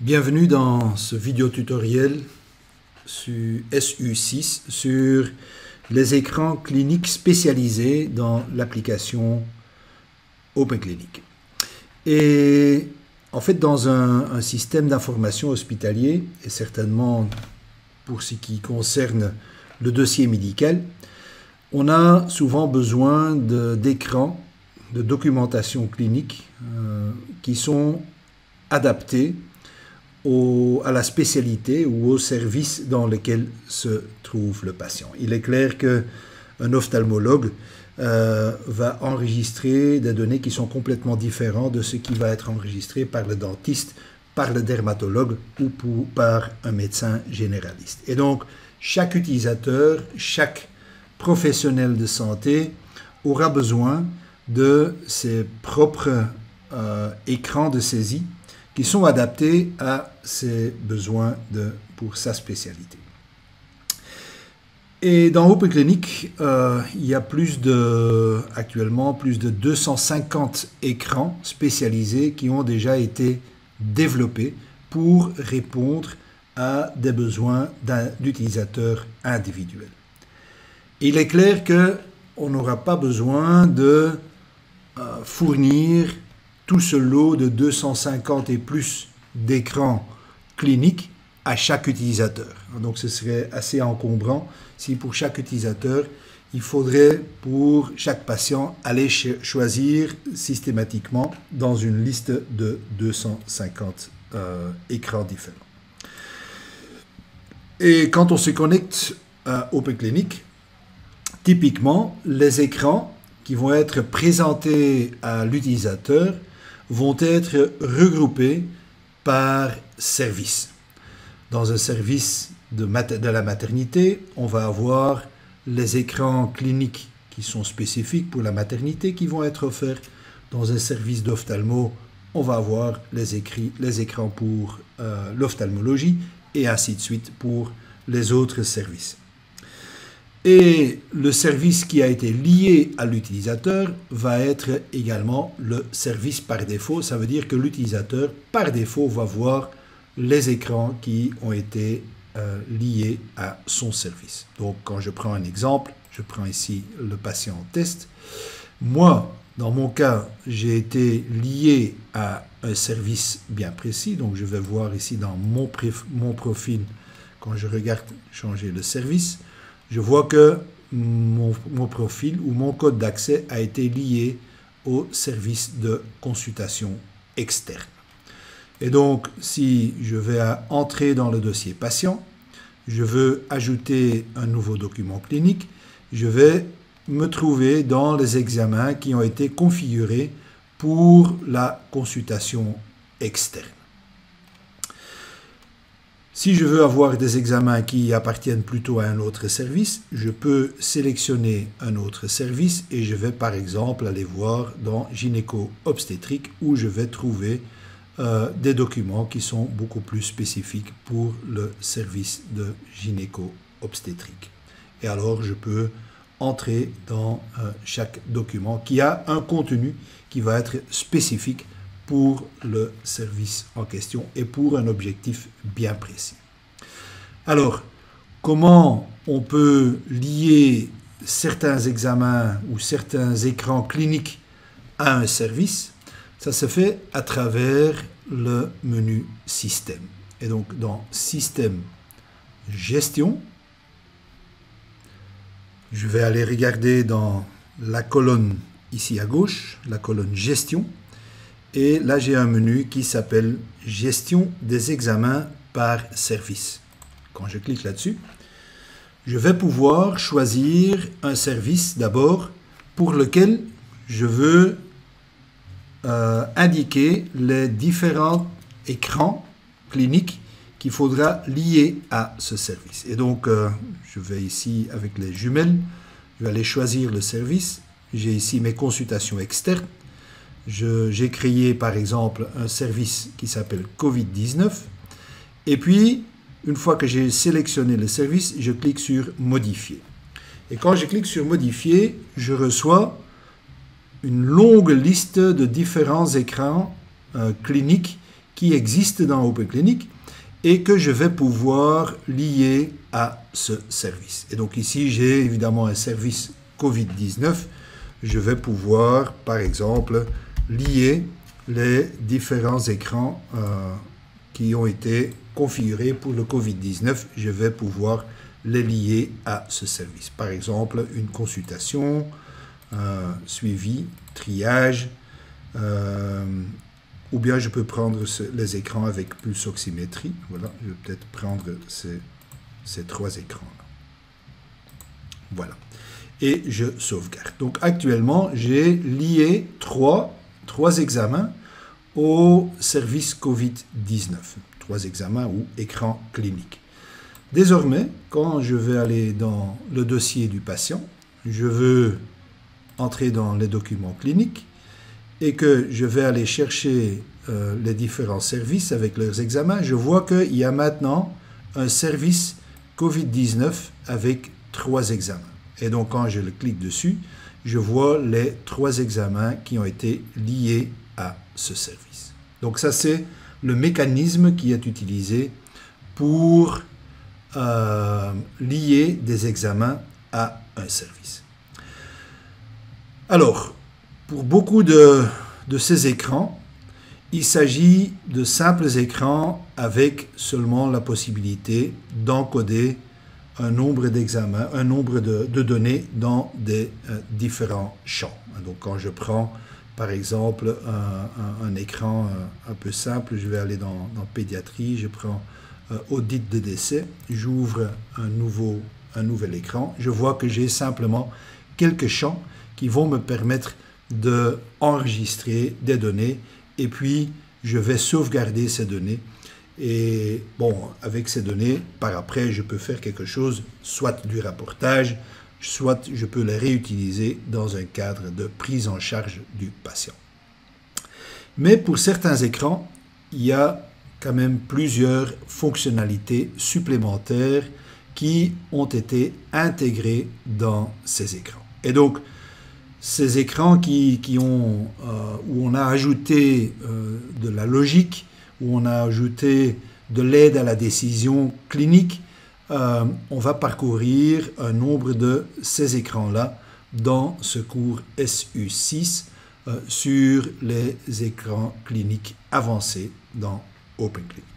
Bienvenue dans ce vidéo tutoriel sur SU6 sur les écrans cliniques spécialisés dans l'application OpenClinic. Et en fait, dans un système d'information hospitalier, et certainement pour ce qui concerne le dossier médical, on a souvent besoin d'écrans de documentation clinique qui sont adaptés à la spécialité ou au service dans lequel se trouve le patient. Il est clair qu'un ophtalmologue va enregistrer des données qui sont complètement différentes de ce qui va être enregistré par le dentiste, par le dermatologue ou par un médecin généraliste. Et donc, chaque utilisateur, chaque professionnel de santé aura besoin de ses propres écrans de saisie qui sont adaptés à ses besoins pour sa spécialité. Et dans OpenClinic, il y a actuellement plus de 250 écrans spécialisés qui ont déjà été développés pour répondre à des besoins d'utilisateurs individuels. Il est clair qu'on n'aura pas besoin de fournir tout ce lot de 250 et plus d'écrans cliniques à chaque utilisateur. Donc ce serait assez encombrant si pour chaque utilisateur, il faudrait pour chaque patient aller choisir systématiquement dans une liste de 250 écrans différents. Et quand on se connecte à OpenClinic, typiquement, les écrans qui vont être présentés à l'utilisateur vont être regroupés par service. Dans un service de la maternité, on va avoir les écrans cliniques qui sont spécifiques pour la maternité qui vont être offerts. Dans un service d'ophtalmo, on va avoir les écrans pour l'ophtalmologie et ainsi de suite pour les autres services. Et le service qui a été lié à l'utilisateur va être également le service par défaut. Ça veut dire que l'utilisateur, par défaut, va voir les écrans qui ont été liés à son service. Donc, quand je prends un exemple, je prends ici le patient en test. Moi, dans mon cas, j'ai été lié à un service bien précis. Donc, je vais voir ici dans mon profil, quand je regarde changer le service, je vois que mon profil ou mon code d'accès a été lié au service de consultation externe. Et donc, si je vais entrer dans le dossier patient, je veux ajouter un nouveau document clinique, je vais me trouver dans les examens qui ont été configurés pour la consultation externe. Si je veux avoir des examens qui appartiennent plutôt à un autre service, je peux sélectionner un autre service et je vais par exemple aller voir dans gynéco-obstétrique où je vais trouver des documents qui sont beaucoup plus spécifiques pour le service de gynéco-obstétrique. Et alors je peux entrer dans chaque document qui a un contenu qui va être spécifique pour le service en question et pour un objectif bien précis. Alors, comment on peut lier certains examens ou certains écrans cliniques à un service? Ça se fait à travers le menu Système. Et donc, dans Système Gestion, je vais aller regarder dans la colonne ici à gauche, la colonne Gestion. Et là, j'ai un menu qui s'appelle « Gestion des examens par service ». Quand je clique là-dessus, je vais pouvoir choisir un service d'abord pour lequel je veux indiquer les différents écrans cliniques qu'il faudra lier à ce service. Et donc, je vais ici avec les jumelles, je vais aller choisir le service. J'ai ici mes consultations externes. J'ai créé par exemple un service qui s'appelle COVID-19 et puis une fois que j'ai sélectionné le service, je clique sur modifier. Et quand je clique sur modifier, je reçois une longue liste de différents écrans cliniques qui existent dans OpenClinic et que je vais pouvoir lier à ce service. Et donc ici, j'ai évidemment un service COVID-19. Je vais pouvoir, par exemple, lier les différents écrans qui ont été configurés pour le COVID-19. Je vais pouvoir les lier à ce service. Par exemple, une consultation, suivi, triage, ou bien je peux prendre les écrans avec pulsoximétrie. Voilà, je vais peut-être prendre ces 3 écrans-là. Voilà. Et je sauvegarde. Donc actuellement, j'ai lié trois examens au service COVID-19. 3 examens ou écran clinique. Désormais, quand je vais aller dans le dossier du patient, je veux entrer dans les documents cliniques et que je vais aller chercher les différents services avec leurs examens, je vois qu'il y a maintenant un service COVID-19 avec 3 examens. Et donc, quand je le clique dessus, je vois les 3 examens qui ont été liés à ce service. Donc, ça, c'est le mécanisme qui est utilisé pour lier des examens à un service. Alors, pour beaucoup de ces écrans, il s'agit de simples écrans avec seulement la possibilité d'encoder un nombre d'examens, un nombre de données dans des différents champs. Donc, quand je prends, par exemple, un écran un peu simple, je vais aller dans pédiatrie, je prends audit de décès, j'ouvre un nouvel écran, je vois que j'ai simplement quelques champs qui vont me permettre d'enregistrer des données et puis je vais sauvegarder ces données. Et bon, avec ces données, par après, je peux faire quelque chose, soit du rapportage, soit je peux les réutiliser dans un cadre de prise en charge du patient. Mais pour certains écrans, il y a quand même plusieurs fonctionnalités supplémentaires qui ont été intégrées dans ces écrans. Et donc, ces écrans où on a ajouté de la logique, où on a ajouté de l'aide à la décision clinique, on va parcourir un nombre de ces écrans-là dans ce cours SU6 sur les écrans cliniques avancés dans OpenClinic.